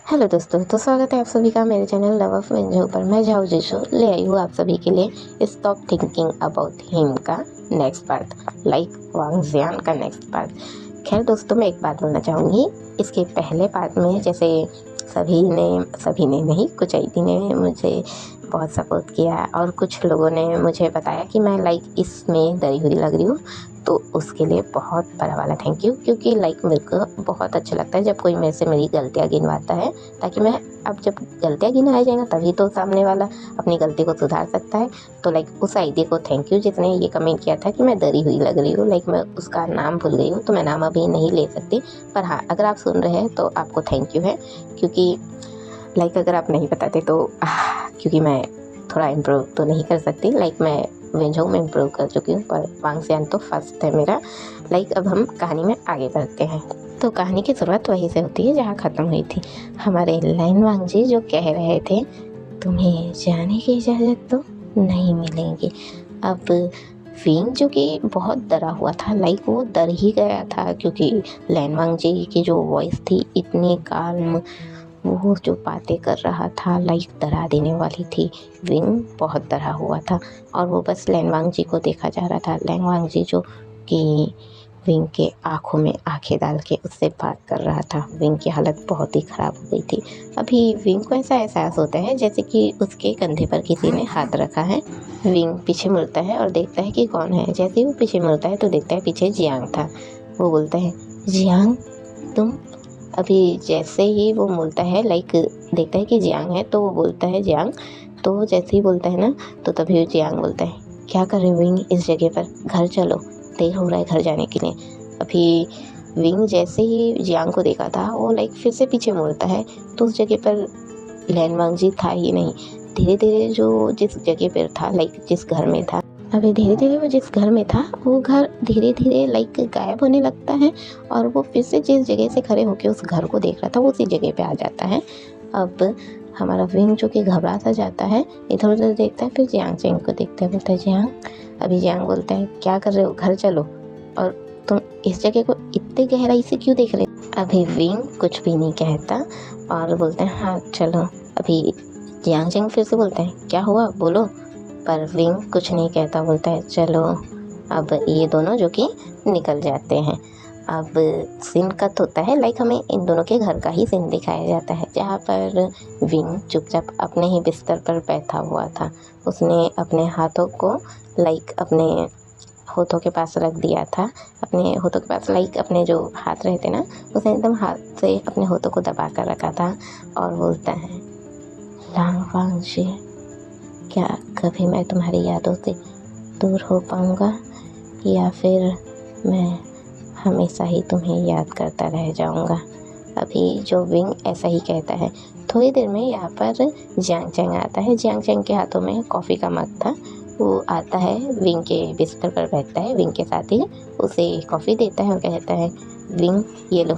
Hello दोस्तों, तो स्वागत है आप सभी का मेरे चैनल लव ऑफ वेंजो पर। मैं झाऊ जिशो ले आई हूँ आप सभी के लिए स्टॉप थिंकिंग अबाउट हिम का नेक्स्ट पार्ट, लाइक वांग जियान का नेक्स्ट पार्ट। खैर दोस्तों, मैं एक बात बोलना चाहूँगी। इसके पहले पार्ट में जैसे सभी ने नहीं, कुछ आईडी ने मुझे बहुत सपोर्ट किया और कुछ लोगों ने मुझे बताया कि मैं लाइक इसमें डरी हुई लग रही हूँ, तो उसके लिए बहुत बड़ा वाला थैंक यू। क्योंकि लाइक मेरे को बहुत अच्छा लगता है जब कोई मेरे से मेरी गलतियाँ गिनवाता है, ताकि मैं अब जब गलतियाँ गिनाया जाएगा तभी तो सामने वाला अपनी गलती को सुधार सकता है। तो लाइक उस आईडी को थैंक यू जिसने ये कमेंट किया था कि मैं डरी हुई लग रही हूँ। लाइक मैं उसका नाम भूल गई हूँ तो मैं नाम अभी नहीं ले सकती, पर हाँ, अगर आप सुन रहे हैं तो आपको थैंक यू है। क्योंकि लाइक अगर आप नहीं बताते तो क्योंकि मैं थोड़ा इम्प्रूव तो नहीं कर सकती। लाइक मैं वेंजो में इम्प्रूव कर चुकी हूँ, पर वांग जियान तो फर्स्ट है मेरा। लाइक अब हम कहानी में आगे बढ़ते हैं। तो कहानी की शुरुआत वहीं से होती है जहाँ ख़त्म हुई थी। हमारे लैन वांग जी जो कह रहे थे, तुम्हें जाने की इजाज़त तो नहीं मिलेगी। अब विंग जो कि बहुत डरा हुआ था, लाइक वो डर ही गया था, क्योंकि लैन वांग जी की जो वॉइस थी इतनी काल्म, वो जो बातें कर रहा था लाइक डरा देने वाली थी। विंग बहुत डरा हुआ था और वो बस लैन वांग जी को देखा जा रहा था। लैन वांग जी जो कि विंग के आंखों में आंखें डाल के उससे बात कर रहा था। विंग की हालत बहुत ही ख़राब हो गई थी। अभी विंग को ऐसा एहसास होता है जैसे कि उसके कंधे पर किसी ने हाथ रखा है। विंग पीछे मुड़ता है और देखता है कि कौन है। जैसे ही वो पीछे मुड़ता है तो देखता है पीछे जियांग था। वो बोलता है, जियांग तुम। अभी जैसे ही वो मुड़ता है, लाइक देखता है कि जियांग है, तो वो बोलता है जियांग। तो जैसे ही बोलता है ना, तो तभी जियांग बोलता है, क्या कर रहे हो विंग इस जगह पर, घर चलो, देर हो रहा है घर जाने के लिए। अभी विंग जैसे ही जियांग को देखा था, वो लाइक फिर से पीछे मुड़ता है, तो उस जगह पर लैन वांग जी था ही नहीं। धीरे धीरे जो जिस जगह पर था, लाइक जिस घर में था, अभी धीरे धीरे वो जिस घर में था, वो घर धीरे धीरे लाइक गायब होने लगता है और वो फिर से जिस जगह से खड़े होकर उस घर को देख रहा था, वो उसी जगह पे आ जाता है। अब हमारा विंग जो कि घबरा सा जाता है, इधर उधर देखता है, फिर जियांग चेंग को देखता है, बोलता है जियांग। अभी जियांग बोलता है, क्या कर रहे हो, घर चलो, और तुम इस जगह को इतनी गहराई से क्यों देख रहे हो। अभी विंग कुछ भी नहीं कहता और बोलते हैं, हाँ चलो। अभी जियांग चेंग फिर से बोलते हैं, क्या हुआ बोलो, पर विंग कुछ नहीं कहता, बोलता है चलो। अब ये दोनों जो कि निकल जाते हैं। अब सीन कट होता है, लाइक हमें इन दोनों के घर का ही सीन दिखाया जाता है, जहाँ पर विंग चुपचाप अपने ही बिस्तर पर बैठा हुआ था। उसने अपने हाथों को लाइक अपने होठों के पास रख दिया था। अपने होठों के पास लाइक अपने जो हाथ रहते ना, उसने एकदम हाथ से अपने होठों को दबा कर रखा था और बोलता है, लांग वांग जी, क्या कभी मैं तुम्हारी यादों से दूर हो पाऊँगा, या फिर मैं हमेशा ही तुम्हें याद करता रह जाऊँगा। अभी जो विंग ऐसा ही कहता है। थोड़ी देर में यहाँ पर जियांग चेंग आता है। जियांग चेंग के हाथों में कॉफ़ी का मग था। वो आता है, विंग के बिस्तर पर बैठता है, विंग के साथ ही उसे कॉफ़ी देता है और कहता है, विंग ये लो।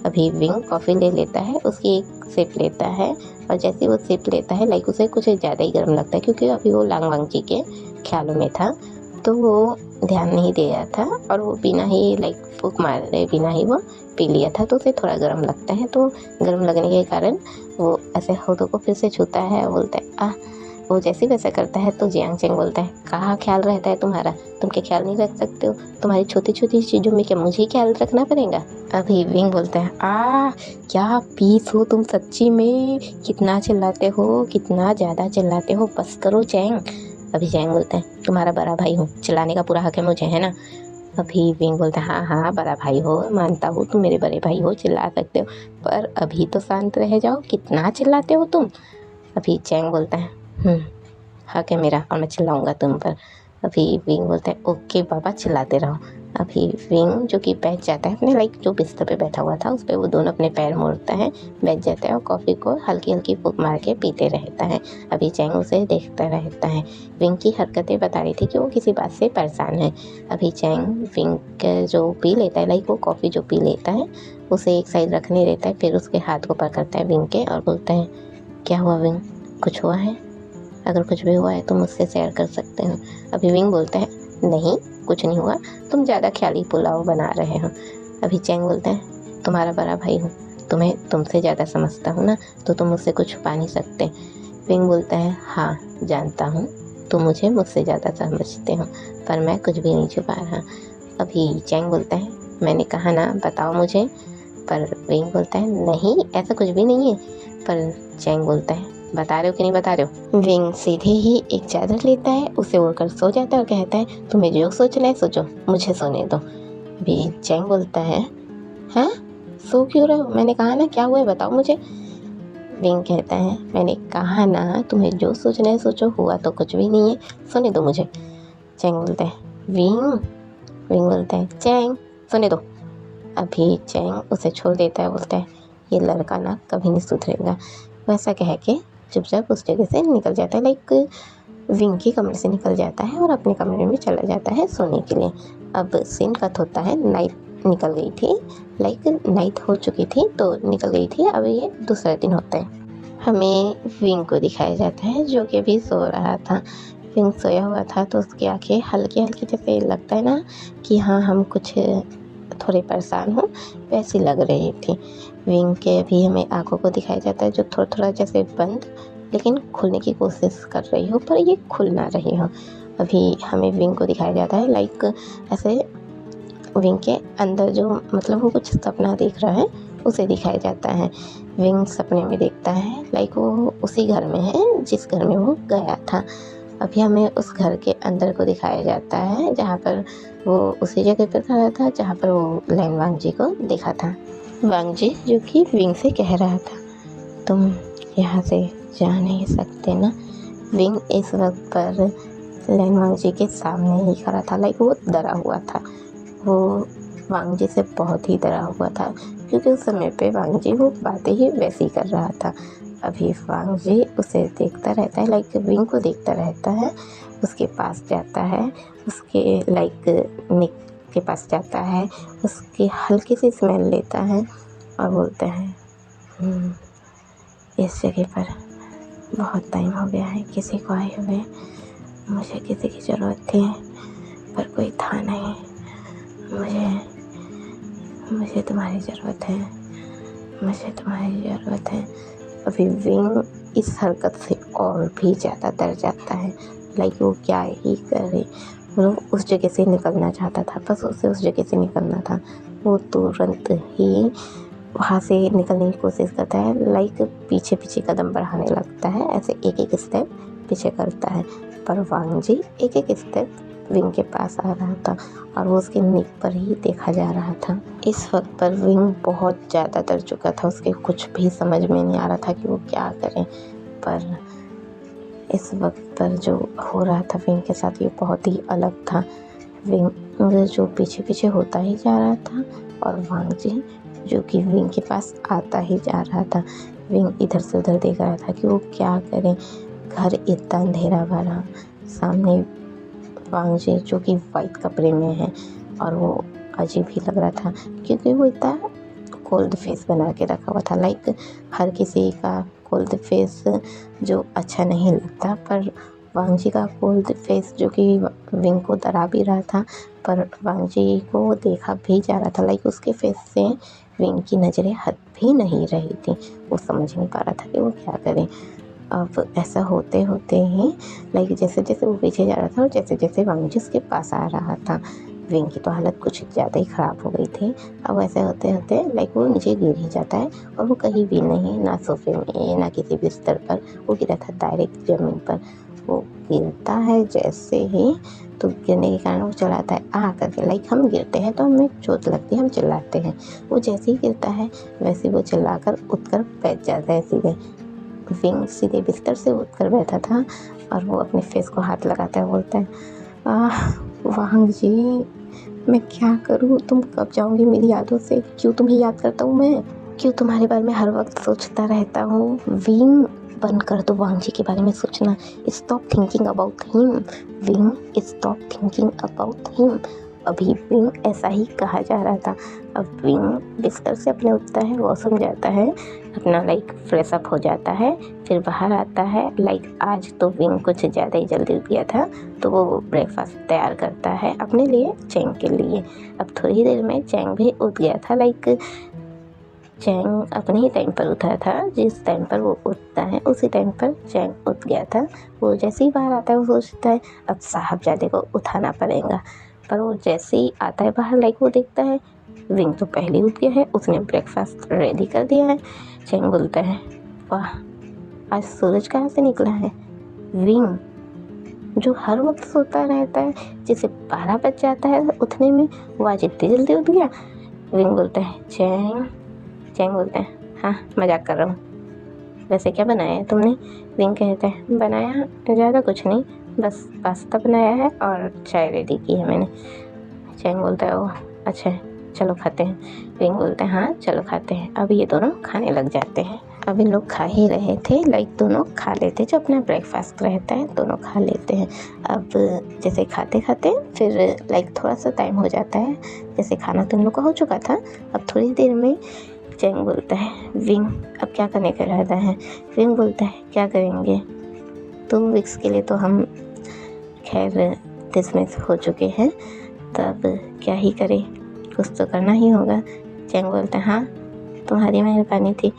अभी विंग कॉफ़ी ले लेता है, उसकी एक सिप लेता है और जैसे वो सिप लेता है, लाइक उसे कुछ ज़्यादा ही गर्म लगता है, क्योंकि अभी वो लांग वांग जी के ख्यालों में था, तो वो ध्यान नहीं दे रहा था और वो बिना ही लाइक फूंक मारे बिना ही वो पी लिया था, तो उसे थोड़ा गर्म लगता है। तो गर्म लगने के कारण वो ऐसे होठों को फिर से छूता है और बोलता है, वो जैसे वैसा करता है तो जियांग चेंग बोलता है, कहाँ ख्याल रहता है तुम्हारा, तुम क्या ख्याल नहीं रख सकते हो, तुम्हारी छोटी छोटी चीज़ों में क्या मुझे ख्याल रखना पड़ेगा। अभी विंग बोलता है, क्या पीस हो तुम सच्ची में, कितना चिल्लाते हो, कितना ज़्यादा चिल्लाते हो, बस करो चैंग। अभी चैंग बोलता है, तुम्हारा बड़ा भाई हूँ, चिल्लाने का पूरा हक है मुझे, है ना। अभी विंग बोलता है, हाँ हाँ बड़ा भाई हो, मानता हूँ तुम मेरे बड़े भाई हो, चिल्ला सकते हो, पर अभी तो शांत रह जाओ, कितना चिल्लाते हो तुम। अभी चैंग बोलता है, हक है मेरा और मैं चिल्लाऊंगा तुम पर। अभी विंग बोलता है, ओके बाबा चिल्लाते रहो। अभी विंग जो कि बैठ जाता है अपने लाइक जो बिस्तर पे बैठा हुआ था उस पर, वो दोनों अपने पैर मोड़ता है, बैठ जाता है और कॉफ़ी को हल्की हल्की फूंक मार के पीते रहता है। अभी चैंग उसे देखता रहता है। विंग की हरकतें बता रही थी कि वो किसी बात से परेशान है। अभी चैंग विंग जो पी लेता है, लाइक वो कॉफ़ी जो पी लेता है उसे एक साइड रखने देता है, फिर उसके हाथ को पकड़ता है विंग के और बोलता है, क्या हुआ विंग, कुछ हुआ है, अगर कुछ भी हुआ है तो मुझसे शेयर कर सकते हो। अभी विंग बोलता है, नहीं कुछ नहीं हुआ, तुम ज़्यादा ख्याली पुलाव बना रहे हो। अभी चैंग बोलता है, तुम्हारा बड़ा भाई हूँ, तुम्हें तुमसे ज़्यादा समझता हूँ ना, तो तुम मुझसे कुछ छुपा नहीं सकते। विंग बोलता है, हाँ जानता हूँ तुम मुझे मुझसे ज़्यादा समझते हो, पर मैं कुछ भी नहीं छुपा रहा। अभी चैंग बोलता है, मैंने कहा ना बताओ मुझे, पर विंग बोलता है नहीं ऐसा कुछ भी नहीं है। पर चैंग बोलता है, बता रहे हो कि नहीं बता रहे हो। विंग सीधे ही एक चादर लेता है, उसे ओढ़कर सो जाता है और कहता है, तुम्हें जो सोचना है सोचो, मुझे सोने दो। अभी चैंग बोलता है, हाँ सो क्यों रहे हो, मैंने कहा ना क्या हुआ है बताओ मुझे। विंग कहता है, मैंने कहा ना तुम्हें जो सोचना है सोचो, हुआ तो कुछ भी नहीं है, सोने दो मुझे। चैंग बोलता है, विंग विंग बोलता है, चैंग सोने दो। अभी चैंग उसे छोड़ देता है, बोलता है, ये लड़का ना कभी नहीं सुधरेगा। वैसा कह के चुपचाप उस जगह से निकल जाता है, लाइक विंग के कमरे से निकल जाता है और अपने कमरे में चला जाता है सोने के लिए। अब सीन कट होता है, नाइट निकल गई थी, लाइक नाइट हो चुकी थी तो निकल गई थी। अब ये दूसरा दिन होता है, हमें विंग को दिखाया जाता है जो कि अभी सो रहा था। विंग सोया हुआ था तो उसकी आंखें हल्की हल्की, जैसे लगता है ना कि हाँ हम कुछ थोड़े परेशान हो, वैसी लग रही थी। विंग के भी हमें आंखों को दिखाया जाता है जो थोड़ा थोड़ा जैसे बंद, लेकिन खुलने की कोशिश कर रही हो पर ये खुल ना रही हो। अभी हमें विंग को दिखाया जाता है, लाइक ऐसे विंग के अंदर जो मतलब वो कुछ सपना देख रहा है उसे दिखाया जाता है। विंग सपने में देखता है लाइक वो उसी घर में है जिस घर में वो गया था। अभी हमें उस घर के अंदर को दिखाया जाता है जहाँ पर वो उसी जगह पर खड़ा था जहाँ पर वो लैन वांग जी को देखा था। वांग जी जो कि विंग से कह रहा था, तुम यहाँ से जा नहीं सकते ना। विंग इस वक्त पर लैन वांग जी के सामने ही खड़ा था, लाइक वो डरा हुआ था। वो वांग जी से बहुत ही डरा हुआ था क्योंकि उस समय पे वांग जी वो बातें ही वैसी कर रहा था। अभी वांग जी उसे देखता रहता है, लाइक विंग को देखता रहता है, उसके पास जाता है, उसके लाइक निक के पास जाता है, उसकी हल्की सी स्मेल लेता है और बोलता है, इस जगह पर बहुत टाइम हो गया है किसी को आए हुए, मुझे किसी की ज़रूरत थी पर कोई था नहीं, मुझे तुम्हारी ज़रूरत है, मुझे तुम्हारी ज़रूरत है। अभी विंग इस हरकत से और भी ज़्यादा डर जाता है, लाइक वो क्या ही करे। वो उस जगह से निकलना चाहता था, बस उसे उस जगह से निकलना था। वो तुरंत ही वहाँ से निकलने की कोशिश करता है, लाइक पीछे पीछे कदम बढ़ाने लगता है, ऐसे एक एक स्टेप पीछे करता है। पर वांग जी एक एक स्टेप विंग के पास आ रहा था और वो उसके निक पर ही देखा जा रहा था। इस वक्त पर विंग बहुत ज़्यादा डर चुका था, उसके कुछ भी समझ में नहीं आ रहा था कि वो क्या करे। पर इस वक्त पर जो हो रहा था विंग के साथ ये बहुत ही अलग था। विंग जो पीछे पीछे होता ही जा रहा था और वांग जी जो कि विंग के पास आता ही जा रहा था। विंग इधर से उधर देख रहा था कि वो क्या करे। घर इतना अंधेरा भरा, सामने वांग जी जो कि वाइट कपड़े में है और वो अजीब ही लग रहा था क्योंकि वो इतना कोल्ड फेस बना के रखा हुआ था। लाइक हर किसी का कोल्ड फेस जो अच्छा नहीं लगता, पर वांग जी का कोल्ड फेस जो कि विंग को डरा भी रहा था, पर वांग जी को देखा भी जा रहा था। लाइक उसके फेस से विंग की नज़रें हट भी नहीं रही थी। वो समझ नहीं पा रहा था कि वो क्या करे। अब ऐसा होते होते ही लाइक जैसे जैसे वो पीछे जा रहा था और जैसे जैसे वांग जी उसके पास आ रहा था, विंग की तो हालत कुछ ज़्यादा ही ख़राब हो गई थी। अब ऐसे होते होते लाइक वो नीचे गिर ही जाता है और वो कहीं भी नहीं, ना सोफे में ना किसी बिस्तर पर, वो गिरा था डायरेक्ट ज़मीन पर। वो गिरता है जैसे ही, तो गिरने के कारण वो चिल्लाता है आ करके, लाइक हम गिरते हैं तो हमें चोट लगती है, हम चिल्लाते हैं। वो जैसे ही गिरता है वैसे वो चिल्लाकर उठकर बैठ जाता है सीधे। विंग सीधे बिस्तर से उठकर बैठा था और वो अपने फेस को हाथ लगाता है, बोलता है, वांग जी मैं क्या करूँ, तुम कब जाओगे मेरी यादों से, क्यों तुम्हें याद करता हूँ मैं, क्यों तुम्हारे बारे में हर वक्त सोचता रहता हूँ। विंग बंद कर दो वांग जी के बारे में सोचना, stop thinking about him, wing stop thinking about him. अभी विंग ऐसा ही कहा जा रहा था। अब विंग बिस्तर से अपने उठता है, वॉशरूम जाता है, अपना लाइक फ्रेश अप हो जाता है, फिर बाहर आता है। लाइक आज तो विंग कुछ ज़्यादा ही जल्दी उठ गया था तो वो ब्रेकफास्ट तैयार करता है अपने लिए, चैंग के लिए। अब थोड़ी देर में चैंग भी उठ गया था, लाइक चैंग अपने ही टाइम पर उठा था। जिस टाइम पर वो उठता है उसी टाइम पर चैंग उठ गया था। वो जैसे ही बाहर आता है वो सोचता है अब साहबजादे को उठाना पड़ेगा, पर वो जैसे ही आता है बाहर लाइक वो देखता है विंग तो पहले ही उठ गया है, उसने ब्रेकफास्ट रेडी कर दिया है। चैंग बोलता है वाह, आज सूरज कहाँ से निकला है। विंग जो हर वक्त सोता रहता है, जिसे 12 बज जाता है उठने में, वो आज इतनी जल्दी उठ गया। विंग बोलता है चैंग बोलता है हाँ मजाक कर रहा हूँ, वैसे क्या बनाया है तुमने। विंग कहता है बनाया ज़्यादा कुछ नहीं, बस पास्ता बनाया है और चाय रेडी की है मैंने। चैंग बोलता है ओह अच्छा चलो खाते हैं। विंग बोलता है हाँ चलो खाते हैं। अब ये दोनों खाने लग जाते हैं। अब इन लोग खा ही रहे थे, लाइक दोनों खा लेते, जो अपना ब्रेकफास्ट रहता है दोनों खा लेते हैं। अब जैसे खाते खाते फिर लाइक थोड़ा सा टाइम हो जाता है, जैसे खाना तो इन लोग का हो चुका था। अब थोड़ी देर में चैंग बोलता है विंग अब क्या करने का इरादा है। विंग बोलता है क्या करेंगे, 2 वीक्स के लिए तो हम खैर डिसमिस हो चुके हैं, तो अब क्या ही करें, कुछ तो करना ही होगा। चैंग बोलता है हाँ तुम्हारी मेहरबानी थी।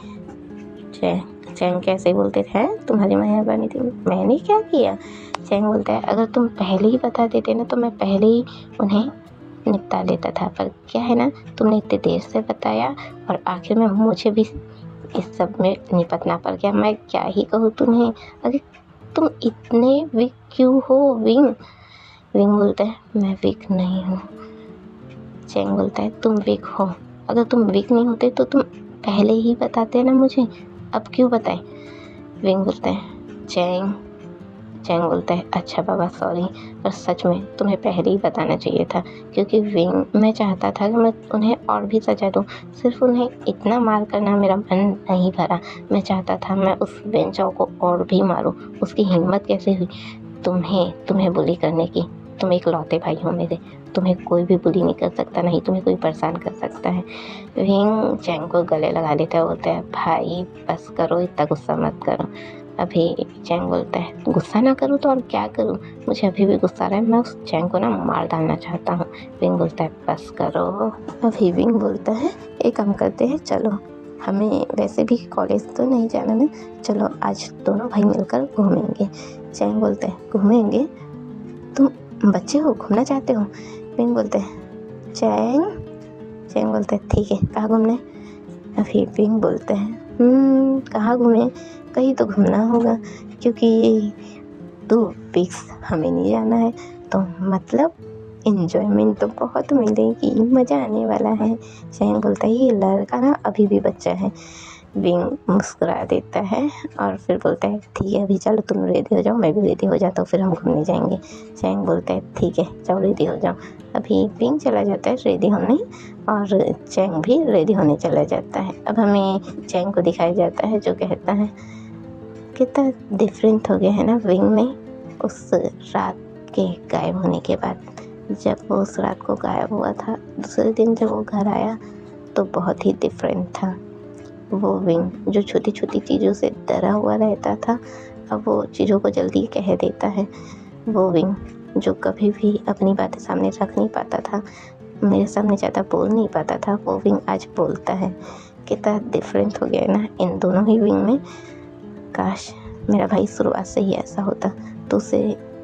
चैंग कैसे बोलते थे तुम्हारी मेहरबानी थी, मैंने क्या किया। चैंग बोलता है अगर तुम पहले ही बता देते ना तो मैं पहले ही उन्हें निपटा लेता था, पर क्या है ना तुमने इतनी देर से बताया और आखिर में मुझे भी इस सब में निपटना पड़ गया। मैं क्या ही कहूँ तुम्हें, अगर तुम इतने वीक क्यों हो विंग। विंग बोलता है मैं वीक नहीं हूँ। चैंग बोलता है तुम वीक हो, अगर तुम वीक नहीं होते तो तुम पहले ही बताते ना मुझे, अब क्यों बताए। विंग बोलता है चैंग बोलता है अच्छा बाबा सॉरी, पर सच में तुम्हें पहले ही बताना चाहिए था, क्योंकि विंग मैं चाहता था कि मैं उन्हें और भी सजा दूँ, सिर्फ उन्हें इतना मार करना मेरा मन नहीं भरा। मैं चाहता था मैं उस बेंचाओ को और भी मारूँ, उसकी हिम्मत कैसे हुई तुम्हें बुली करने की। तुम एक लौते भाई हो मेरे, तुम्हें कोई भी बुली नहीं कर सकता, नहीं तुम्हें कोई परेशान कर सकता है। विंग चैंग को गले लगा लेता है, बोलता है भाई बस करो, इतना गुस्सा मत करो। अभी चैंग बोलता है गुस्सा ना करूँ तो और क्या करूँ, मुझे अभी भी गुस्सा आ रहा है, मैं उस चैंग को ना मार डालना चाहता हूँ। विंग बोलता है बस करो। अभी विंग बोलता है एक काम करते हैं, चलो हमें वैसे भी कॉलेज तो नहीं जाना ना, चलो आज दोनों भाई मिलकर घूमेंगे। चैंग बोलते हैं घूमेंगे, तुम बच्चे हो घूमना चाहते हो। विंग बोलते हैं चैंग बोलते हैं ठीक है कहाँ घूमने। अभी विंग बोलते हैं कहाँ घूमें, कहीं तो घूमना होगा, क्योंकि 2 वीक्स हमें नहीं जाना है, तो मतलब इन्जॉयमेंट तो बहुत मिलेगी, मज़ा आने वाला है। चैंग बोलता है ये लड़का ना अभी भी बच्चा है। विंग मुस्कुरा देता है और फिर बोलता है ठीक है अभी चलो तुम रेडी हो जाओ, मैं भी रेडी हो जाता हूँ, फिर हम घूमने जाएंगे। चैंग बोलता है ठीक है जाओ रेडी हो जाओ। अभी विंग चला जाता है रेडी होने और चैंग भी रेडी होने चला जाता है। अब हमें चैंग को दिखाया जाता है जो कहता है कितना डिफरेंट हो गया है ना विंग में उस रात के गायब होने के बाद। जब वो उस रात को गायब हुआ था, दूसरे दिन जब वो घर आया तो बहुत ही डिफरेंट था। वो विंग जो छोटी छोटी चीज़ों से डरा हुआ रहता था, अब वो चीज़ों को जल्दी कह देता है। वो विंग जो कभी भी अपनी बातें सामने रख नहीं पाता था, मेरे सामने ज़्यादा बोल नहीं पाता था, वो विंग आज बोलता है। कितना डिफरेंट हो गया ना इन दोनों ही विंग में। काश मेरा भाई शुरुआत से ही ऐसा होता तो उसे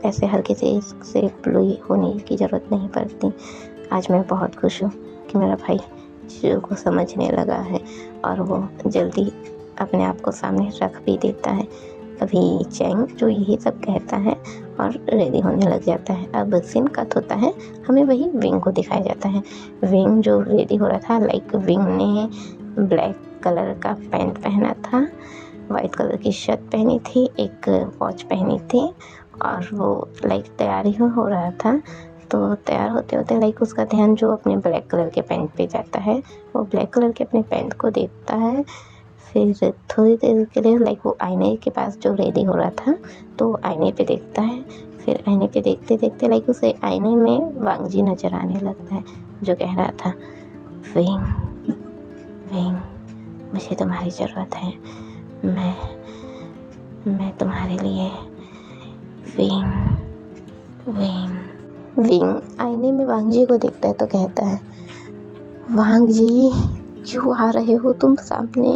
ऐसे हल्के से बुरी होने की ज़रूरत नहीं पड़ती। आज मैं बहुत खुश हूँ कि मेरा भाई चीज़ों को समझने लगा है और वो जल्दी अपने आप को सामने रख भी देता है। अभी चैंग जो यही सब कहता है और रेडी होने लग जाता है। अब सीन कट होता है, हमें वही विंग को दिखाया जाता है। विंग जो रेडी हो रहा था, लाइक विंग ने ब्लैक कलर का पैंट पहना था, वाइट कलर की शर्ट पहनी थी, एक वॉच पहनी थी और वो लाइक तैयारी हो रहा था। तो तैयार होते होते लाइक उसका ध्यान जो अपने ब्लैक कलर के पैंट पे जाता है, वो ब्लैक कलर के अपने पैंट को देखता है। फिर थोड़ी देर के लिए लाइक वो आईने के पास जो रेडी हो रहा था तो आईने पे देखता है। फिर आईने पे देखते देखते लाइक उसे आईने में वांगजी नज़र आने लगता है जो कह रहा था विंग मुझे तुम्हारी ज़रूरत है, मैं तुम्हारे लिए विंग आईने में वांगजी को देखता है तो कहता है वांगजी क्यों आ रहे हो तुम सामने?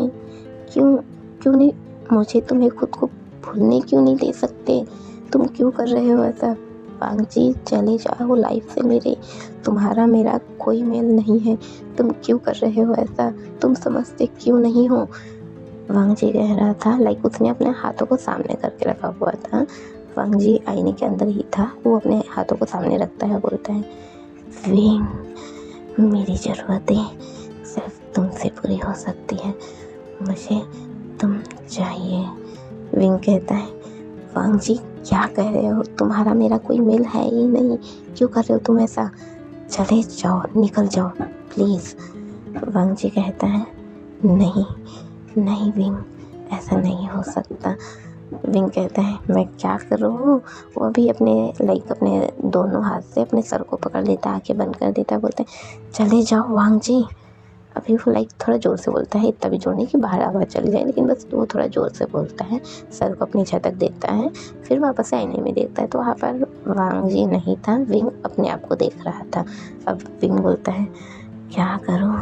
क्यों क्यों नहीं? मुझे तुम्हें खुद को भूलने क्यों नहीं दे सकते? तुम क्यों कर रहे हो ऐसा? वांग जी चले जाओ लाइफ से मेरे, तुम्हारा मेरा कोई मेल नहीं है। तुम क्यों कर रहे हो ऐसा? तुम समझते क्यों नहीं हो? वांग जी कह रहा था, लाइक उसने अपने हाथों को सामने करके रखा हुआ था। वांग जी आईने के अंदर ही था, वो अपने हाथों को सामने रखता है, बोलता है, विंग मेरी ज़रूरतें सिर्फ तुमसे पूरी हो सकती है, मुझे तुम चाहिए। विंग कहता है, वांग जी क्या कह रहे हो? तुम्हारा मेरा कोई मेल है ही नहीं, क्यों कर रहे हो तुम ऐसा? चले जाओ, निकल जाओ प्लीज़। वांग जी कहता है, नहीं नहीं विंग, ऐसा नहीं हो सकता। विंग कहता है, मैं क्या करूँ? वो भी अपने दोनों हाथ से अपने सर को पकड़ लेता, आंखें बंद कर देता, बोलते हैं, चले जाओ वांग जी। अभी वो थोड़ा ज़ोर से बोलता है, इतना भी ज़ोर नहीं कि बाहर आवाज़ चली जाए, लेकिन बस वो थोड़ा ज़ोर से बोलता है, सर को अपनी झटक देता है, फिर वापस से आईने में देखता है तो वहाँ पर वांग जी नहीं था, विंग अपने आप को देख रहा था। अब विंग बोलता है, क्या करूँ?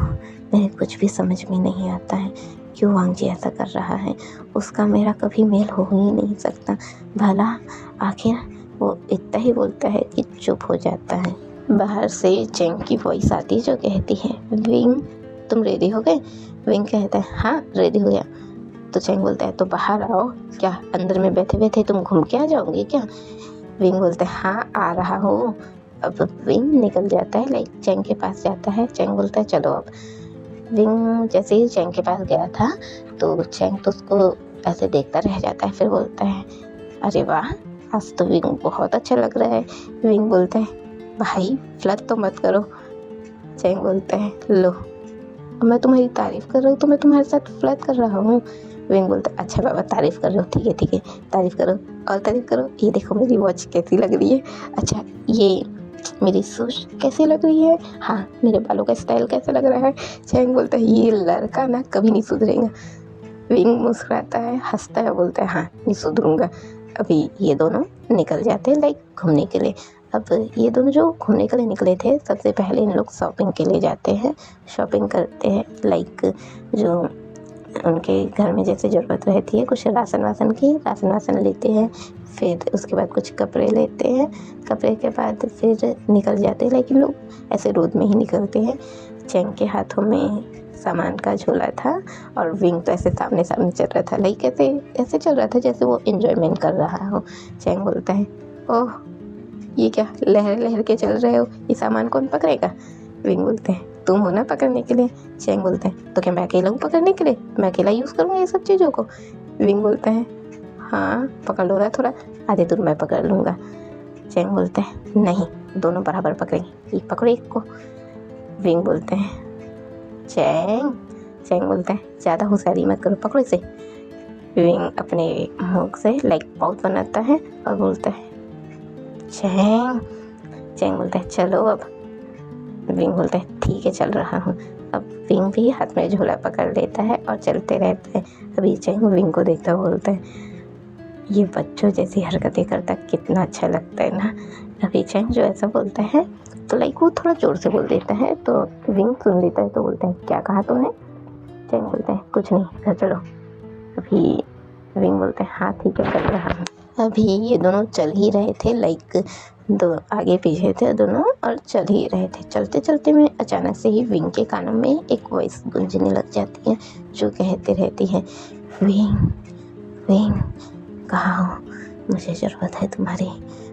मेरे कुछ भी समझ में नहीं आता है, क्यों वांग जी ऐसा कर रहा है? उसका मेरा कभी मेल हो ही नहीं सकता। भला आखिर वो इतना ही बोलता है कि चुप हो जाता है। बाहर से चेंग की वॉइस आती है जो कहती है, विंग तुम रेडी हो गए? विंग कहता है, हाँ रेडी हो गया। तो चेंग बोलता है, तो बाहर आओ। क्या अंदर में बैठे बैठे तुम घूम के आ जाओगे क्या? विंग बोलता है, हाँ आ रहा हूँ। अब विंग निकल जाता है, लाइक चेंग के पास जाता है। चेंग बोलता है, चलो अब। विंग जैसे ही चेंग के पास गया था तो चेंग तो उसको ऐसे देखता रह जाता है, फिर बोलता है, अरे वाह, आज तो विंग बहुत अच्छा लग रहा है। विंग बोलता है, भाई फ्लर्ट तो मत करो। चेंग बोलता है, लो मैं तुम्हारी तारीफ कर रहा हूँ तो मैं तुम्हारे साथ फ्लर्ट कर रहा हूँ। विंग बोलता है, अच्छा बाबा तारीफ कर रहे हो, ठीक है तारीफ करो और तारीफ करो। ये देखो मेरी वॉच कैसी लग रही है, अच्छा ये मेरी सूज कैसी लग रही है, हाँ मेरे बालों का स्टाइल कैसा लग रहा है। चैंग बोलता है, ये लड़का ना कभी नहीं सुधरेगा। विंग मुस्कुराता है, हंसता है, बोलता है, हाँ नहीं सुधरूंगा। अभी ये दोनों निकल जाते हैं लाइक घूमने के लिए। अब ये दोनों जो घूमने के लिए निकले थे, सबसे पहले इन लोग शॉपिंग के लिए जाते हैं, शॉपिंग करते हैं, लाइक जो उनके घर में जैसे ज़रूरत रहती है, कुछ राशन वासन लेते हैं, फिर उसके बाद कुछ कपड़े लेते हैं, कपड़े के बाद फिर निकल जाते हैं, लेकिन लोग ऐसे रोड में ही निकलते हैं। चेंग के हाथों में सामान का झोला था और विंग तो ऐसे सामने सामने चल रहा था, लाइक ऐसे चल रहा था जैसे वो एंजॉयमेंट कर रहा हो। चेंग बोलता है, ओह ये क्या लहर लहर के चल रहे हो, ये सामान कौन पकड़ेगा? विंग बोलते हैं, तुम हो ना पकड़ने के लिए। चेंग बोलते हैं, तो क्या मैं अकेला हूँ पकड़ने के लिए? मैं अकेला यूज़ करूँगा ये सब चीज़ों को? विंग बोलते हैं, हाँ पकड़ लो ना थोड़ा, आधे दूर मैं पकड़ लूँगा। चेंग बोलते हैं, नहीं दोनों बराबर पकड़ेंगे, ये पकड़ो एक को। विंग बोलते हैं, चेंग बोलते हैं, ज़्यादा होशियारी मत करो, पकड़ो इसे। विंग अपने मुँह से लाइक पाउच बनाता है और बोलता है, चेंग बोलता है, चलो अब। विंग बोलता है, ठीक है चल रहा हूँ। अब विंग भी हाथ में झोला पकड़ लेता है और चलते रहते हैं। अभी चेंग विंग को देखता बोलता है, ये बच्चों जैसी हरकतें करता कितना अच्छा लगता है ना। अभी चेंग जो ऐसा बोलता है तो लाइक वो थोड़ा ज़ोर से बोल देता है, तो विंग सुन लेता है तो बोलता है, क्या कहा तूने? चेंग बोलता है, कुछ नहीं, घर चलो। अभी विंग बोलते हैं, हाँ ठीक है चल रहा हूँ। अभी ये दोनों चल ही रहे थे, लाइक दो आगे पीछे थे दोनों और चल ही रहे थे। चलते चलते में अचानक से ही विंग के कानों में एक वॉइस गूंजने लग जाती है जो कहते रहती है, विंग विंग कहाँ हो? मुझे ज़रूरत है तुम्हारी,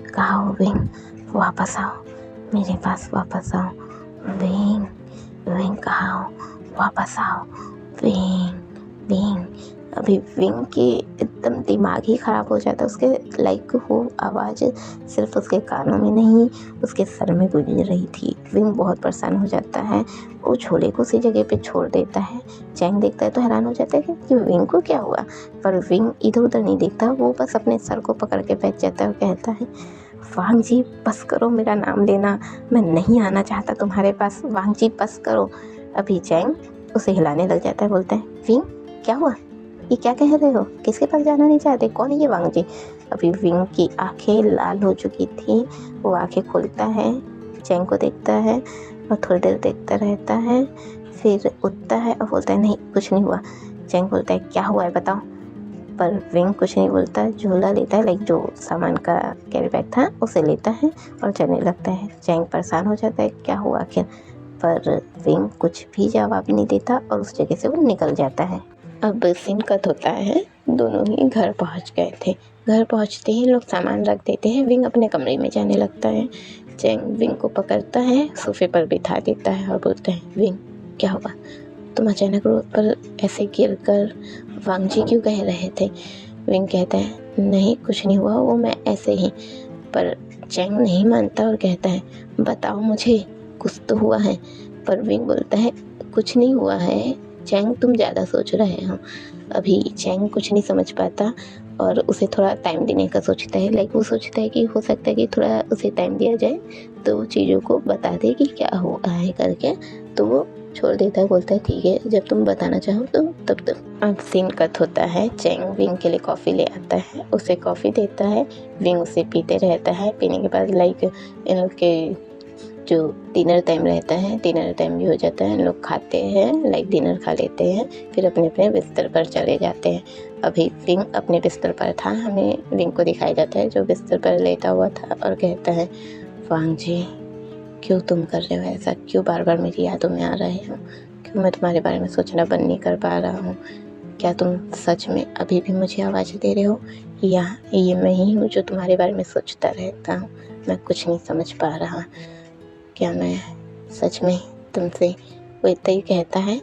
कहाँ हो विंग? वापस आओ मेरे पास, वापस आओ विंग विंग कहाँ हो? वापस आओ विंग विंग। अभी विंग के एकदम दिमाग ही ख़राब हो जाता है, उसके लाइक वो आवाज़ सिर्फ उसके कानों में नहीं उसके सर में गूंज रही थी। विंग बहुत परेशान हो जाता है, वो झोले को उसी जगह पे छोड़ देता है। चैंग देखता है तो हैरान हो जाता है कि विंग को क्या हुआ, पर विंग इधर उधर नहीं देखता, वो बस अपने सर को पकड़ के बैठ जाता है और कहता है, वांग जी बस करो मेरा नाम लेना, मैं नहीं आना चाहता तुम्हारे पास, वांग जी बस करो। अभी चैंग उसे हिलाने लग जाता है, बोलता है, विंग क्या हुआ, ये क्या कह रहे हो? किसके पास जाना नहीं चाहते? कौन है ये वांग जी? अभी विंग की आंखें लाल हो चुकी थी, वो आंखें खोलता है, चैंग को देखता है और थोड़ी देर देखता रहता है, फिर उठता है और बोलता है नहीं कुछ नहीं हुआ। चैंग बोलता है क्या हुआ है बताओ, पर विंग कुछ नहीं बोलता, झोला लेता है, लाइक जो सामान का कैरी बैग था उसे लेता है और चलने लगता है। चैंग परेशान हो जाता है क्या हुआ आखिर, पर विंग कुछ भी जवाब नहीं देता और उस जगह से वो निकल जाता है। अब सीन कट होता है, दोनों ही घर पहुंच गए थे। घर पहुंचते ही लोग सामान रख देते हैं, विंग अपने कमरे में जाने लगता है। चैंग विंग को पकड़ता है, सोफे पर बिठा देता है और बोलता है विंग क्या हुआ, तुम अचानक रोड पर ऐसे गिर कर वांग जी क्यों कह रहे थे। विंग कहता है नहीं कुछ नहीं हुआ, वो मैं ऐसे ही। पर चैंग नहीं मानता और कहता है बताओ मुझे कुछ तो हुआ है। पर विंग बोलता है कुछ नहीं हुआ है चैंग, तुम ज़्यादा सोच रहे हो। अभी चैंग कुछ नहीं समझ पाता और उसे थोड़ा टाइम देने का सोचता है, लाइक वो सोचता है कि हो सकता है कि थोड़ा उसे टाइम दिया जाए तो वो चीज़ों को बता दे कि क्या हुआ है करके। तो वो छोड़ देता है, बोलता है ठीक है जब तुम बताना चाहो तो तब तक। अब सीन कट होता है, चैंग विंग के लिए कॉफ़ी ले आता है, उसे कॉफ़ी देता है। विंग उसे पीते रहता है, पीने के बाद लाइक इन लोग के जो डिनर टाइम रहता है, डिनर टाइम भी हो जाता है, लोग खाते हैं, लाइक डिनर खा लेते हैं, फिर अपने अपने बिस्तर पर चले जाते हैं। अभी विंग अपने बिस्तर पर था, हमें विंग को दिखाया जाता है जो बिस्तर पर लेटा हुआ था और कहता है वांग जी क्यों तुम कर रहे हो ऐसा, क्यों बार बार मेरी यादों में आ रहे हो, क्यों मैं तुम्हारे बारे में सोचना बंद नहीं कर पा रहा हूँ, क्या तुम सच में अभी भी मुझे आवाज़ दे रहे हो या ये मैं ही हूँ जो तुम्हारे बारे में सोचता रहता हूँ। मैं कुछ नहीं समझ पा रहा, क्या मैं सच में तुमसे। वो इतना ही कहता है।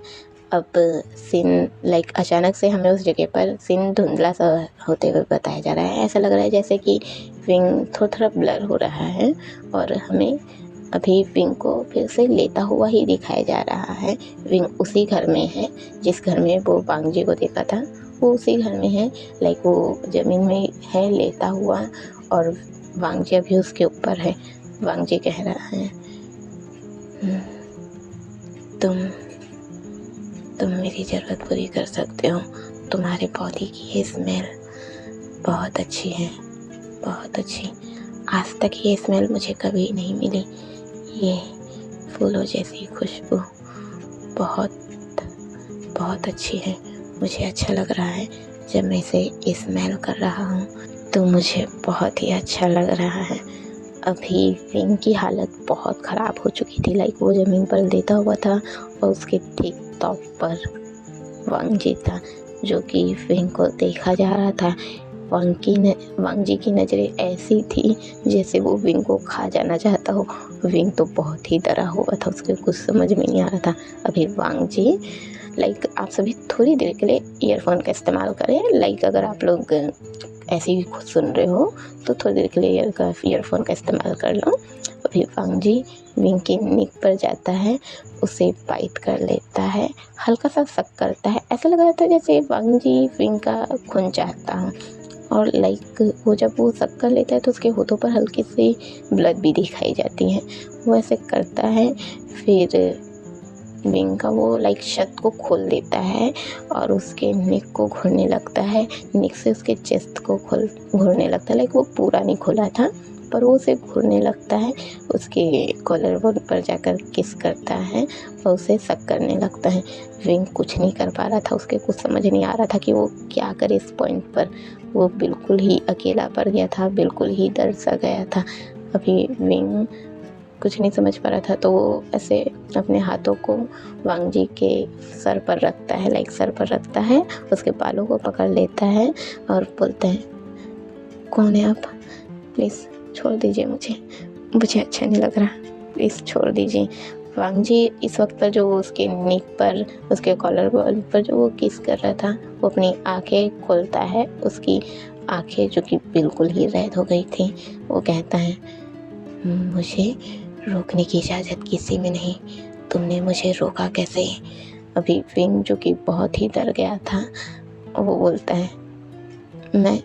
अब सीन लाइक अचानक से हमें उस जगह पर सीन धुंधला सा होते हुए बताया जा रहा है, ऐसा लग रहा है जैसे कि विंग थोड़ा थोड़ा ब्लर हो रहा है और हमें अभी विंग को फिर से लेटा हुआ ही दिखाया जा रहा है। विंग उसी घर में है जिस घर में वो वांग जी को देखा था, वो उसी घर में है, लाइक वो ज़मीन में है लेटा हुआ और वांग जी अभी उसके ऊपर है। वांग जी कह रहा है तुम मेरी ज़रूरत पूरी कर सकते हो, तुम्हारे बॉडी की ये स्मेल बहुत अच्छी है, बहुत अच्छी, आज तक ये स्मेल मुझे कभी नहीं मिली। ये फूलों जैसी खुशबू बहुत बहुत अच्छी है, मुझे अच्छा लग रहा है जब मैं इसे स्मेल कर रहा हूँ, तो मुझे बहुत ही अच्छा लग रहा है। अभी विंग की हालत बहुत ख़राब हो चुकी थी, लाइक वो ज़मीन पर लेटा हुआ था और उसके ठीक टॉप पर वांग जी था जो कि विंग को देखा जा रहा था। वांग जी की नज़रें ऐसी थी जैसे वो विंग को खा जाना चाहता हो। विंग तो बहुत ही डरा हुआ था, उसके कुछ समझ में नहीं आ रहा था। अभी वांग जी लाइक आप सभी थोड़ी देर के लिए ईयरफोन का इस्तेमाल करें, लाइक अगर आप लोग ऐसे ही खुद सुन रहे हो तो थोड़ी देर के लिए ईयरफोन का इस्तेमाल कर लो। अभी वांग जी विंग की नीक पर जाता है, उसे बाइट कर लेता है, हल्का सा शक करता है, ऐसा लग रहा था जैसे वांग जी विंग का खून चाहता है। और लाइक वो जब वो शक कर लेता है तो उसके होठों पर हल्की सी ब्लड भी दिखाई जाती है। वो ऐसे करता है, फिर विंग का वो लाइक शर्ट को खोल देता है और उसके नेक को घूरने लगता है, नेक से उसके चेस्ट को घूरने लगता है, लाइक वो पूरा नहीं खोला था पर वो उसे घूरने लगता है, उसके कॉलर बोन पर जाकर किस करता है और उसे शक करने लगता है। विंग कुछ नहीं कर पा रहा था, उसके कुछ समझ नहीं आ रहा था कि वो क्या करे इस पॉइंट पर। वो बिल्कुल ही अकेला पड़ गया था, बिल्कुल ही डर सा गया था। अभी विंग कुछ नहीं समझ पा रहा था तो वो ऐसे अपने हाथों को वांग जी के सर पर रखता है, लाइक सर पर रखता है, उसके बालों को पकड़ लेता है और बोलता है कौन है आप, प्लीज़ छोड़ दीजिए मुझे अच्छा नहीं लग रहा, प्लीज़ छोड़ दीजिए। वांग जी इस वक्त पर जो उसके नेक पर, उसके कॉलर बॉल पर जो वो किस कर रहा था, वो अपनी आंखें खोलता है, उसकी आंखें जो कि बिल्कुल ही रेड हो गई थी। वो कहता है मुझे रोकने की इजाज़त किसी में नहीं, तुमने मुझे रोका कैसे। अभी विंग जो कि बहुत ही डर गया था वो बोलता है मैं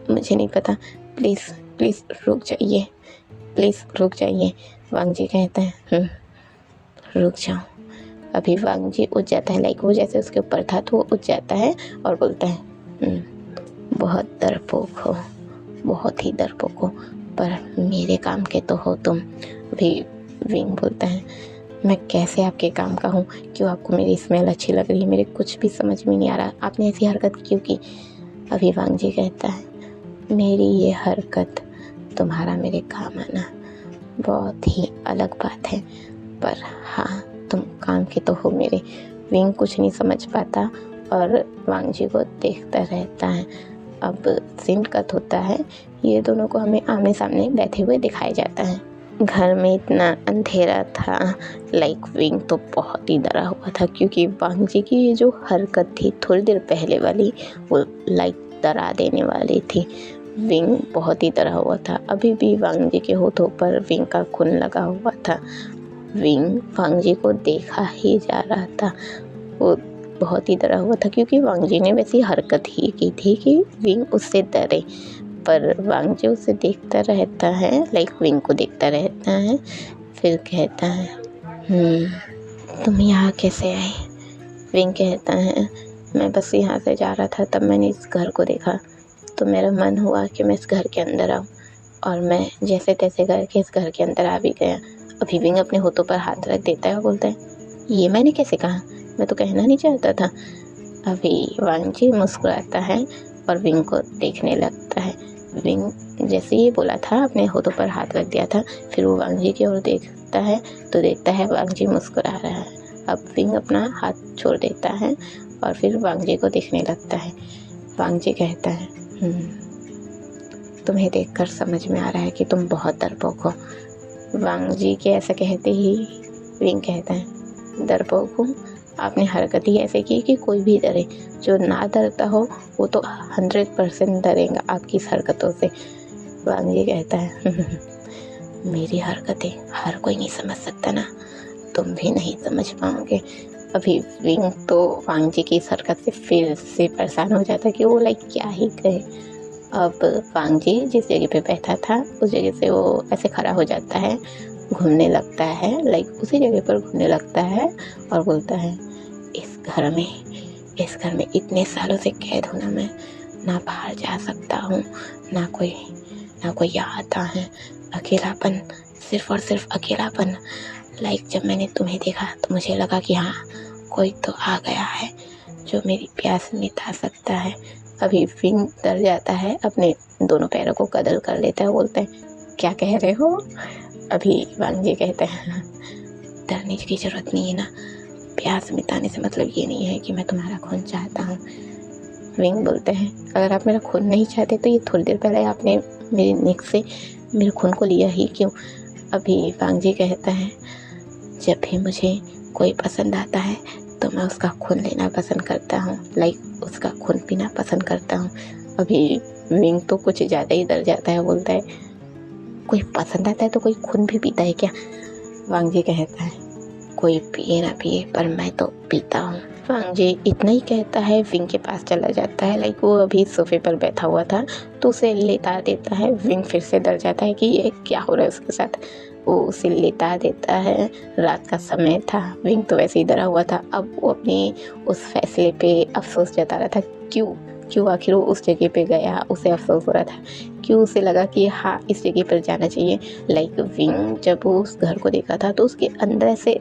मुझे नहीं पता, प्लीज़ रुक जाइए, प्लीज़ रुक जाइए। वांग जी कहता है रुक जाओ। अभी वांग जी उठ जाता है, लाइक वो जैसे उसके ऊपर था तो वो उठ जाता है और बोलता है बहुत डरपोक हो, बहुत ही डरपोक हो, पर मेरे काम के तो हो तुम। अभी विंग बोलता है मैं कैसे आपके काम का हूँ? क्यों आपको मेरी स्मेल अच्छी लग रही है? मेरे कुछ भी समझ में नहीं आ रहा, आपने ऐसी हरकत क्यों की? अभी वांगजी कहता है, मेरी ये हरकत तुम्हारा मेरे काम आना बहुत ही अलग बात है, पर हाँ, तुम काम के तो हो मेरे। विंग कुछ नहीं समझ पाता और वांगजी को देखता रहता है। अब सीन कट होता है, ये दोनों को हमें आमने सामने बैठे हुए दिखाया जाता है। घर में इतना अंधेरा था, विंग तो बहुत ही डरा हुआ था, क्योंकि वांगजी की ये जो हरकत थी थोड़ी देर पहले वाली, वो डरा देने वाली थी। विंग बहुत ही डरा हुआ था। अभी भी वांगजी के होठों पर विंग का खून लगा हुआ था। विंग वांगजी को देखा ही जा रहा था। वो बहुत ही डरा हुआ था, क्योंकि वांगजी ने वैसी हरकत ही की थी कि विंग उससे डरे। पर वांगजी उसे देखता रहता है, विंग को देखता रहता है। फिर कहता है, तुम यहाँ कैसे आए? विंग कहता है, मैं बस यहाँ से जा रहा था, तब मैंने इस घर को देखा तो मेरा मन हुआ कि मैं इस घर के अंदर आऊँ, और मैं जैसे तैसे करके इस घर के अंदर आ भी गया। अभी विंग अपने होठों पर हाथ रख देता है और बोलता है, ये मैंने कैसे कहा? मैं तो कहना नहीं चाहता था। अभी वांगजी मुस्कुराता है और विंग को देखने लगता है। विंग जैसे ये बोला था, अपने होठों पर हाथ रख दिया था, फिर वो वांगजी की ओर देखता है तो देखता है वांगजी मुस्कुरा रहा है। अब विंग अपना हाथ छोड़ देता है और फिर वांगजी को देखने लगता है। वांगजी कहता है, तुम्हें देखकर समझ में आ रहा है कि तुम बहुत डरपोक हो। वांगजी के ऐसा कहते ही विंग कहता है, डरपोक हूँ? आपने हरकत ही ऐसे की कि कोई भी डरे। जो ना डरता हो वो तो 100% डरेगा आपकी इस हरकतों से। वांगजी कहता है, मेरी हरकतें हर कोई नहीं समझ सकता ना, तुम भी नहीं समझ पाओगे। अभी विंग तो वांगजी की इस हरकत से फिर से परेशान हो जाता है कि वो क्या ही कहे। अब वांगजी जिस जगह पे बैठा था उस जगह से वो ऐसे खड़ा हो जाता है, घूमने लगता है, उसी जगह पर घूमने लगता है और बोलता है, इस घर में इतने सालों से कैद हूँ ना मैं, ना बाहर जा सकता हूँ, ना कोई यहाँ आता है। अकेलापन, सिर्फ और सिर्फ अकेलापन। जब मैंने तुम्हें देखा तो मुझे लगा कि हाँ, कोई तो आ गया है जो मेरी प्यास मिटा सकता है। अभी विंग डर जाता है, अपने दोनों पैरों को कदल कर लेता है, बोलता है, क्या कह रहे हो? अभी वांगजी कहते हैं, डरने की ज़रूरत नहीं है ना, प्यास मिटाने से मतलब ये नहीं है कि मैं तुम्हारा खून चाहता हूँ। विंग बोलते हैं, अगर आप मेरा खून नहीं चाहते तो ये थोड़ी देर पहले आपने मेरी निक से मेरे खून को लिया ही क्यों? अभी वांगजी कहता है, जब भी मुझे कोई पसंद आता है तो मैं उसका खून लेना पसंद करता हूँ, उसका खून पीना पसंद करता हूँ। अभी विंग तो कुछ ज़्यादा ही डर जाता है, बोलता है, कोई पसंद आता है तो कोई खून भी पीता है क्या? वांगजी कहता है, कोई पिए ना पिए पर मैं तो पीता हूँ। वांगजी इतना ही कहता है, विंग के पास चला जाता है। वो अभी सोफे पर बैठा हुआ था तो उसे लेटा देता है। विंग फिर से डर जाता है कि ये क्या हो रहा है उसके साथ। वो उसे लेटा देता है। रात का समय था, विंग तो वैसे ही डरा हुआ था। अब वो अपनी उस फैसले पे अफसोस जता रहा था। क्यों आखिर वो उस जगह पे गया, उसे अफसोस हो रहा था। क्यों उसे लगा कि हाँ, इस जगह पर जाना चाहिए। विंग जब वो उस घर को देखा था तो उसके अंदर से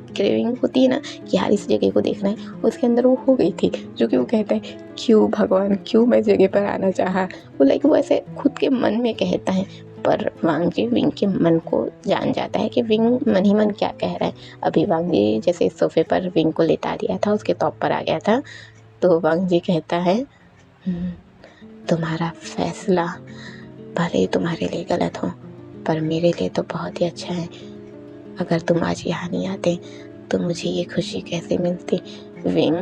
क्रेविंग होती है ना कि यार इस जगह को देखना है, उसके अंदर वो हो गई थी। जो कि वो कहता है, क्यों भगवान, क्यों मैं इस जगह पर आना चाहा। वो ऐसे खुद के मन में कहता है। पर वांगजी विंग के मन को जान जाता है कि विंग मन ही मन क्या कह रहा है। अभी वांगजी जैसे सोफे पर विंग को लेटा दिया था, उसके टॉप पर आ गया था, तो वांगजी कहता है, तुम्हारा फैसला भले ही तुम्हारे लिए गलत हो पर मेरे लिए तो बहुत ही अच्छा है। अगर तुम आज यहाँ नहीं आते तो मुझे ये खुशी कैसे मिलती। विंग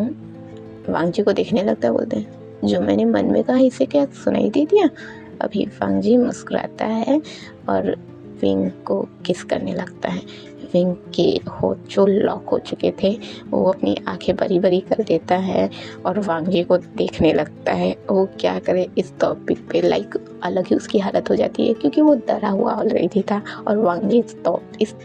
वांगजी को देखने लगता है, बोलते हैं, जो मैंने मन में कहा इसे क्या सुनाई दे दिया? अभी वांगजी मुस्कुराता है और विंग को किस करने लगता है। विंग के होठ जो लॉक हो चुके थे वो अपनी आंखें बड़ी बड़ी कर देता है और वांगजी को देखने लगता है। वो क्या करे इस टॉपिक पे, अलग ही उसकी हालत हो जाती है, क्योंकि वो डरा हुआ ऑलरेडी था और वांगजी इस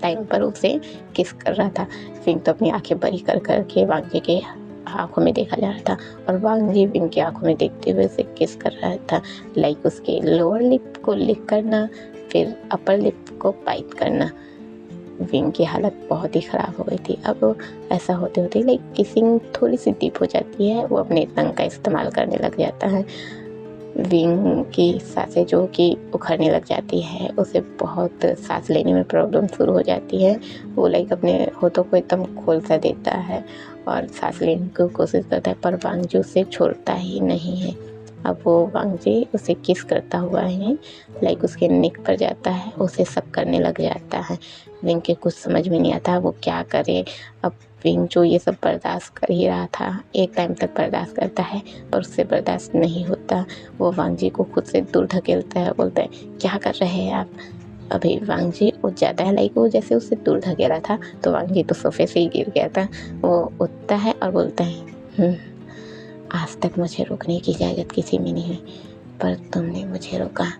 टाइम पर उसे किस कर रहा था। विंग तो अपनी आंखें बड़ी कर के वांगजी के आंखों में देखा जा रहा था और वांगजी विंग की आंखों में देखते हुए उसे किस कर रहा था। उसके लोअर लिप को लिक करना, फिर अपर लिप को बाइट करना। विंग की हालत बहुत ही ख़राब हो गई थी। अब ऐसा होते होते लाइक किसिंग थोड़ी सी डीप हो जाती है, वो अपने टंग का इस्तेमाल करने लग जाता है। विंग की सांसें जो कि उखड़ने लग जाती है, उसे बहुत सांस लेने में प्रॉब्लम शुरू हो जाती है। वो लाइक अपने होठों को एकदम खोल सा देता है और सांस लेने की कोशिश करता है, पर वांगजी उसे छोड़ता ही नहीं है। अब वो वांगजी उसे किस करता हुआ ही लाइक उसके नेक पर जाता है, उसे सब करने लग जाता है। विंग के कुछ समझ में नहीं आता वो क्या करे। अब विंग जो ये सब बर्दाश्त कर ही रहा था, एक टाइम तक बर्दाश्त करता है, पर उससे बर्दाश्त नहीं होता। वो वांगजी को खुद से दूर धकेलता है, बोलता है क्या कर रहे हैं आप। अभी वांगजी उठ जाता है, लाइक वो जैसे उससे दूर धकेला था तो वांगजी तो सोफे से ही गिर गया था। वो उठता है और बोलता है आज तक मुझे रुकने की इजाज़त किसी में नहीं हुई, पर तुमने मुझे रोका,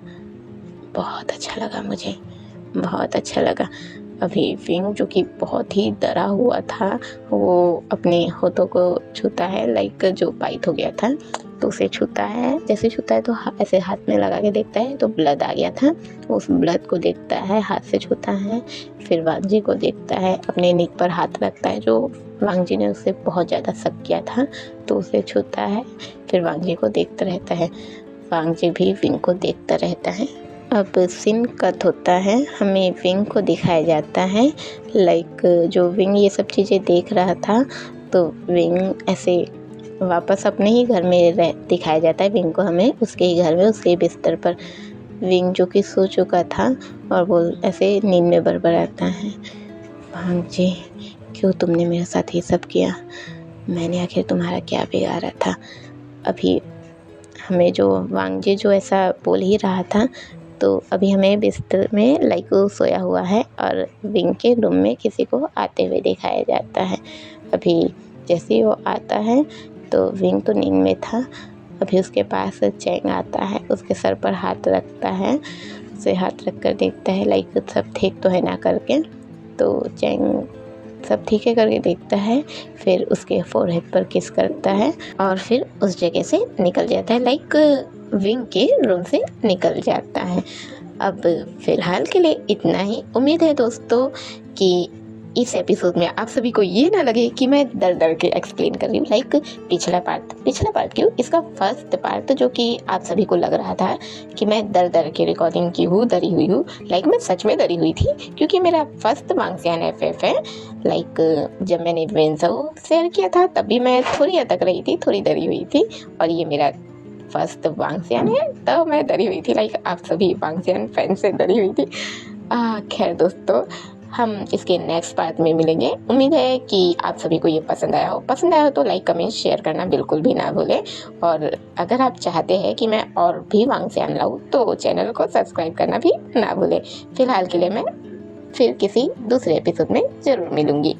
बहुत अच्छा लगा, मुझे बहुत अच्छा लगा। अभी विंग जो कि बहुत ही डरा हुआ था, वो अपने होठों को छूता है, लाइक जो बाइट हो गया था तो उसे छूता है। जैसे छूता है तो ऐसे हाथ में लगा के देखता है तो ब्लड आ गया था। उस ब्लड को देखता है, हाथ से छूता है, फिर वांगजी को देखता है, अपने नेक पर हाथ रखता है, जो वांगजी ने उससे बहुत ज़्यादा शक किया था, तो उसे छूता है, फिर वांगजी को देखता रहता है। वांगजी भी विंग को देखता रहता है। अब सीन कट होता है, हमें विंग को दिखाया जाता है, लाइक जो विंग ये सब चीज़ें देख रहा था तो विंग ऐसे वापस अपने ही घर में दिखाया जाता है विंग को, हमें उसके ही घर में उसके बिस्तर पर। विंग जो कि सो चुका था और वो ऐसे नींद में बड़बड़ाता है, वांगजी क्यों तुमने मेरे साथ ये सब किया, मैंने आखिर तुम्हारा क्या बिगाड़ा था। अभी हमें जो वांगजी जो ऐसा बोल ही रहा था, तो अभी हमें बिस्तर में लाइक वो सोया हुआ है और विंग के रूम में किसी को आते हुए दिखाया जाता है। अभी जैसे ही वो आता है तो विंग तो नींद में था। अभी उसके पास चैंग आता है, उसके सर पर हाथ रखता है, उसे हाथ रख कर देखता है लाइक सब ठीक तो है ना करके। तो चैंग सब ठीक है करके देखता है, फिर उसके फोरहेड पर किस करता है और फिर उस जगह से निकल जाता है, लाइक विंग के रूम से निकल जाता है। अब फ़िलहाल के लिए इतना ही। उम्मीद है दोस्तों कि इस एपिसोड में आप सभी को ये ना लगे कि मैं डर के एक्सप्लेन कर रही हूँ, लाइक पिछला पार्ट क्यों, इसका फर्स्ट पार्ट जो कि आप सभी को लग रहा था कि मैं डर के रिकॉर्डिंग की हूँ, डरी हुई हूँ, लाइक मैं सच में डरी हुई थी, क्योंकि मेरा फर्स्ट वांगजियान FF है। लाइक जब मैंने वेंसो शेयर किया था तब भी मैं थोड़ी अटक रही थी, थोड़ी डरी हुई थी, और ये मेरा फर्स्ट वांगजियान है तो मैं डरी हुई थी, लाइक आप सभी वांगजियान फैन से डरी हुई थी। खैर दोस्तों, हम इसके नेक्स्ट पार्ट में मिलेंगे। उम्मीद है कि आप सभी को ये पसंद आया हो तो लाइक कमेंट शेयर करना बिल्कुल भी ना भूलें, और अगर आप चाहते हैं कि मैं और भी वांगजियान लाऊं तो चैनल को सब्सक्राइब करना भी ना भूलें। फिलहाल के लिए मैं फिर किसी दूसरे एपिसोड में ज़रूर मिलूँगी।